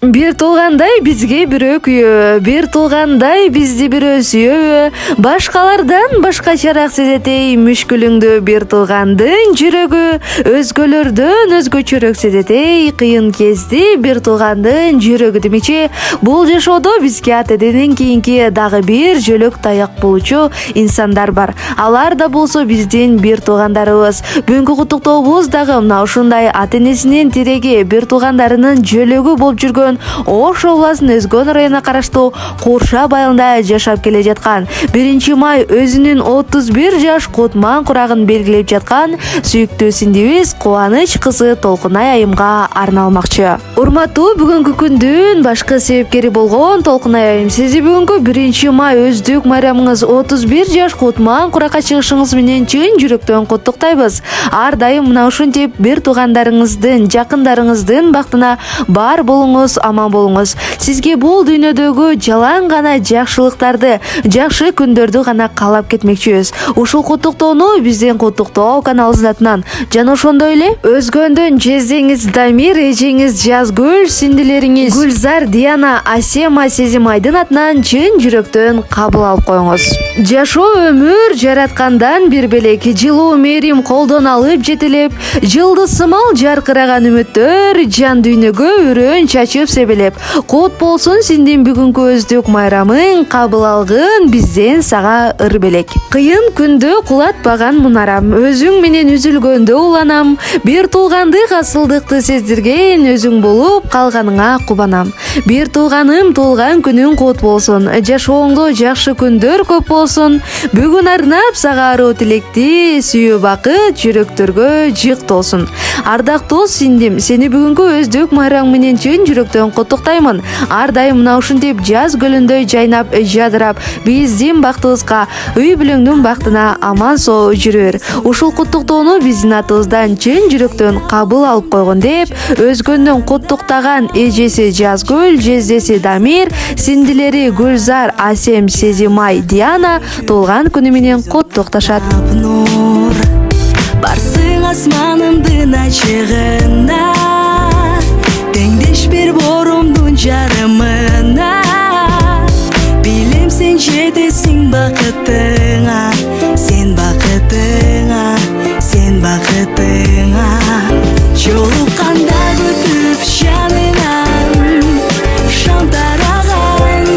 Бир туулгандай бизге бирөө күйөбү, бир туулгандай бизди бирөө сүйөбү, башкалардан башкачараак сезетей мүшкүлүңдү бир туулгандын жүрөгү, өзгөлөрдөн өзгөчөрөөк сезетей кыйын кезди бир туулгандын жүрөгү демекчи. Бул жашоодо бизге ата энеден кийинки дагы бир жөлөк таяк болчу инсандар бар. Алар да болсо биздин бир туулгандарыбыз. Бүгүнкү куттуктообуз дагы мына ушундай ата энесинин тиреги, бир туулгандарынын жөлөгү болуп жүргөн Ош областынын Өзгөн районуна караштуу Куршап айылында жашап келе жаткан 1 май өзүнүн 31 жаш кутман курагын белгилеп жаткан сүйүктүү сиңдибиз Кубаныч кызы Толкунай айымга арналмакчы. Урматтуу бүгүнкү күндүн башкы себепкери болгон Толкунай айым, сизди бүгүнкү 1 май өздүк майрамыңыз 31 жаш кутман куракка чыгышыңыз менен чын жүрөктөн куттуктайбыз. Ар дайым мына ушинтип бир туугандарыңыздын, жакындарыңыздын бактына бар болуңуз, аман болуңуз. Сизге бул дүйнөдөгү жалаң гана жакшылыктарды, жакшы күндөрдү гана каалап кетмекчибиз. Ушул куттуктоону биздин куттуктоо каналыбыздын атынан жана ошондой эле Өзгөндөн жездеңиз Дамир, эжеңиз Жазгүл, сиңдилериңиз Гүлзар, Диана, Асема, Сезимайдын атынан чын жүрөктөн кабыл алып коюңуз. Жашоо өмүр жараткандан бир белек, жылуу мээрим колдон алып жетелеп, жылдыз сымал жаркыраган үмүттөр жан дүйнөгө үрөн чачып себелеп. Кут болсун сиңдин бүгүнкү өздүк майрамың, кабыл алгын бизден сага ыр белек. Кыйын күндө кулатпаган мунарам, өзүң менен үзүлгөндө уланам, бир туулгандык асылдыкты сездирген өзүң болуп калганыңа кубанам. Бир туулганым туулган күнүң кут болсун, жашооңдо жакшы күндөр көп болсун. Бүгүн арнап сага аруу тилекти, сүйүү бакыт жүрөктөргө жык толсун. Ардактуу сиңдим, сени бүгүнкү өздүк майрамың менен чын жүрөктөн куттуктаймын. Ар дайым мына ушинтип жаз гүлүндөй жайнап, жадырап, биздин бактыбызга, үй бүлөңдүн бактына аман соо жүрөр. Ушул куттуктоону биздин атыбыздан чын жүрөктөн кабыл алып койгон деп, Өзгөндөн куттуктаган эжеси Жазгүл, жездеси Дамир, сиңдилери Гүлзар, Асем, Сезимай, Диана туулган күнү менен куттукташат. Барсың асманымдын ачыгына, теңдеш бир боромдун жарымына, билем сен жетесиң бакытыңа, сен бакытыңа, сен бакытыңа. Жолукканда күтүп жанынан шам тараган,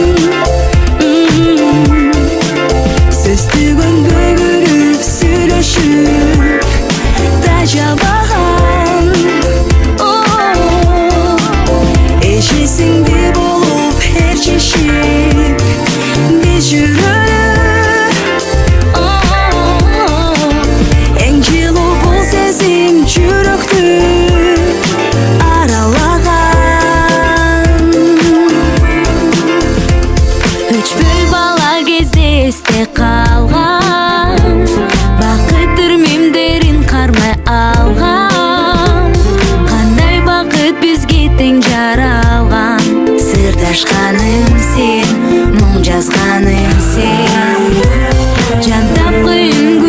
сөз түгөндөй күлүп сүйлөшүп тажабаган. Эжесиңди болуп ээрчишип биз жүрөлү, эң жылуу бул сезим жүрөктү аралаган. Өчпөй бала кезде эсте калган, бакыттыр мемдерин кармай алган. Кандай бакыт бизге тең жаралган, сырдашканым сен, муң жазганым сен. Жан тапкын